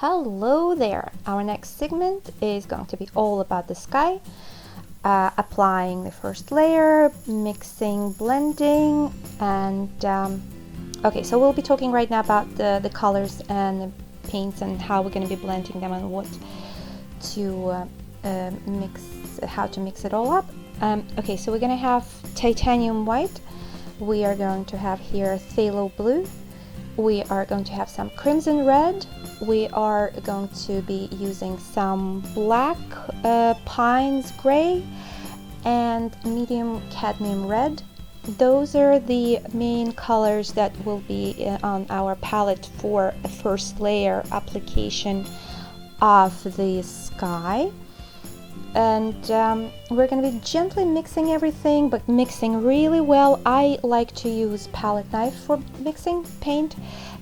Hello there! Our next segment is going to be all about the sky, applying the first layer, mixing, blending, and okay, so we'll be talking right now about the colors and the paints and how we're going to be blending them and what to mix, how to mix it all up. Okay, so we're going to have titanium white, we are going to have here phthalo blue, we are going to have some crimson red, we are going to be using some black pines gray and medium cadmium red. Those are the main colors that will be on our palette for the first layer application of the sky. And we're going to be gently mixing everything, but mixing really well. I like to use palette knife for mixing paint.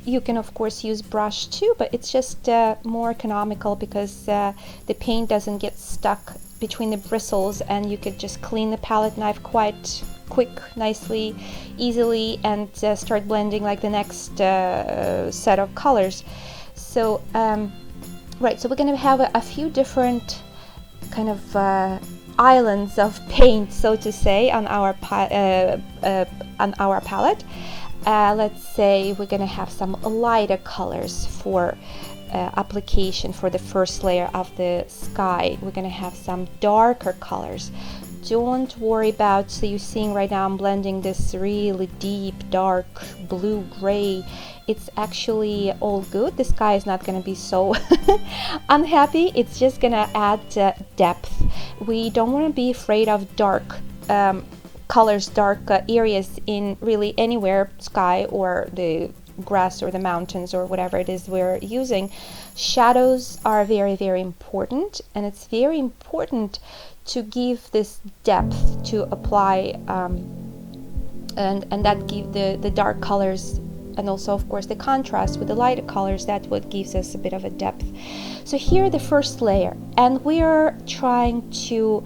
You can of course use brush too, but it's just more economical because the paint doesn't get stuck between the bristles, and you could just clean the palette knife quite quick, nicely, easily, and start blending like the next set of colors. So right, so we're going to have a few different kind of islands of paint, so to say, on our palette. Let's say we're going to have some lighter colors for application for the first layer of the sky. We're going to have some darker colors. Don't worry about, so you're seeing right now I'm blending this really deep dark blue gray. It's actually all good. The sky is not going to be so unhappy. It's just going to add depth. We don't want to be afraid of dark colors, dark areas in really anywhere, sky or the grass or the mountains or whatever it is we're using. Shadows are very, very important, and it's very important to give this depth to apply and that give the dark colors, and also of course the contrast with the lighter colors, that what gives us a bit of a depth. So here the first layer, and we're trying to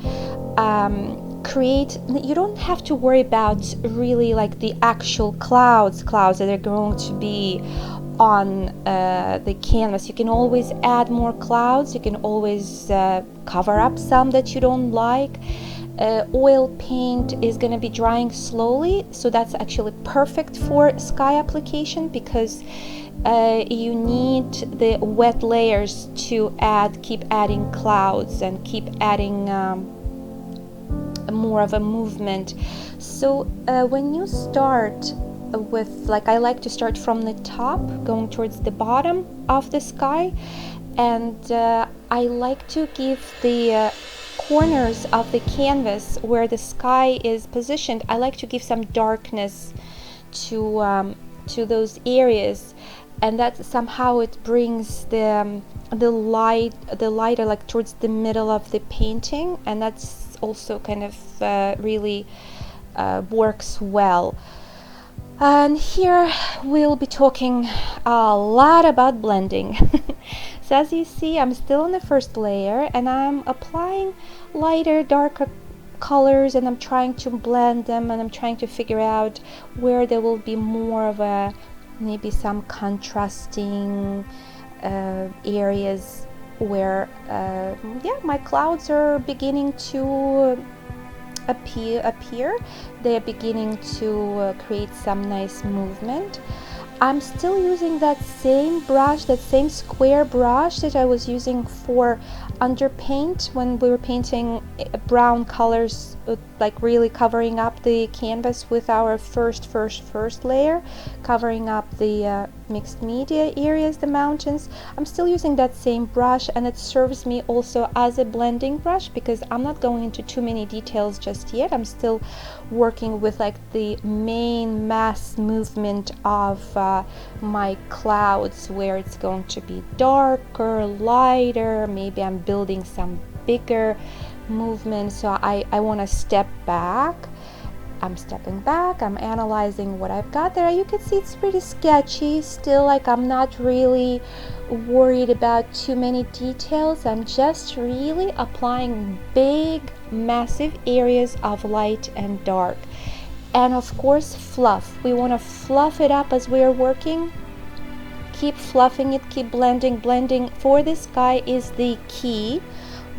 create, you don't have to worry about really like the actual clouds that are going to be on the canvas. You can always add more clouds, you can always cover up some that you don't like. Oil paint is going to be drying slowly, so that's actually perfect for sky application, because you need the wet layers to keep adding clouds and keep adding more of a movement. So when you start with, like, I like to start from the top going towards the bottom of the sky, and I like to give the corners of the canvas where the sky is positioned, I like to give some darkness to those areas, and that somehow it brings the lighter like towards the middle of the painting, and that's also kind of really works well. And here we'll be talking a lot about blending. So as you see, I'm still on the first layer and I'm applying lighter, darker colors, and I'm trying to blend them, and I'm trying to figure out where there will be more of a, maybe some contrasting areas where my clouds are beginning to appear. They're beginning to create some nice movement. I'm still using that same brush, that same square brush that I was using for underpaint when we were painting brown colors, like really covering up the canvas with our first layer, covering up the mixed media areas, the mountains. I'm still using that same brush, and it serves me also as a blending brush because I'm not going into too many details just yet. I'm still working with like the main mass movement of my clouds, where it's going to be darker, lighter, maybe I'm building some bigger movement. So I want to step back. I'm stepping back, I'm analyzing what I've got there. You can see it's pretty sketchy still, like I'm not really worried about too many details. I'm just really applying big, massive areas of light and dark. And of course, fluff. We want to fluff it up as we are working. keep fluffing it, keep blending. Blending for this guy is the key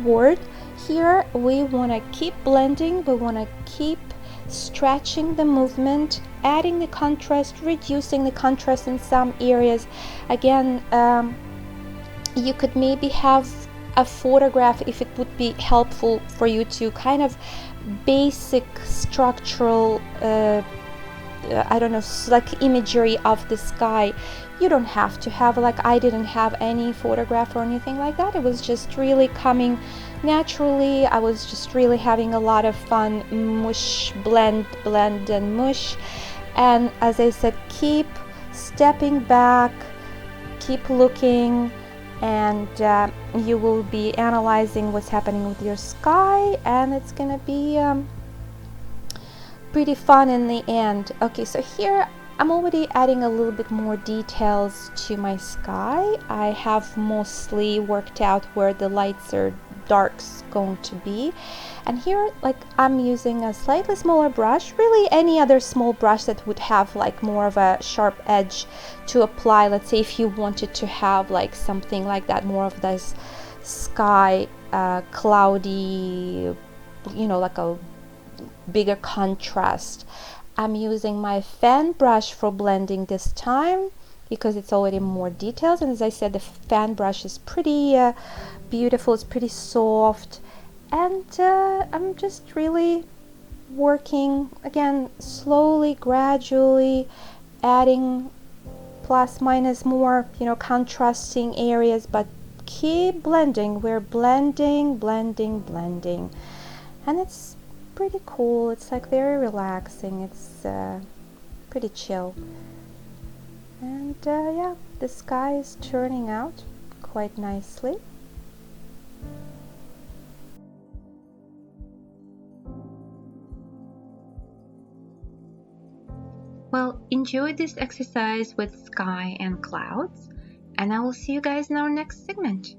word here. We want to keep blending, we want to keep stretching the movement, adding the contrast, reducing the contrast in some areas. Again, you could maybe have a photograph if it would be helpful for you to kind of basic structural I don't know, like imagery of the sky. You don't have to have, like, I didn't have any photograph or anything like that. It was just really coming naturally. I was just really having a lot of fun. Mush, blend and mush. And as I said, keep stepping back, keep looking, and you will be analyzing what's happening with your sky, and it's gonna be pretty fun in the end. Okay, so here I'm already adding a little bit more details to my sky. I have mostly worked out where the lights or darks going to be, and here, like, I'm using a slightly smaller brush, really any other small brush that would have like more of a sharp edge to apply. Let's say if you wanted to have like something like that, more of this sky cloudy, you know, like a bigger contrast. I'm using my fan brush for blending this time because it's already more details, and as I said, the fan brush is pretty beautiful, it's pretty soft, and I'm just really working again slowly, gradually, adding plus minus more, you know, contrasting areas, but keep blending. We're blending, and it's pretty cool. It's like very relaxing. It's pretty chill, and yeah, the sky is turning out quite nicely. Well, enjoy this exercise with sky and clouds, and I will see you guys in our next segment.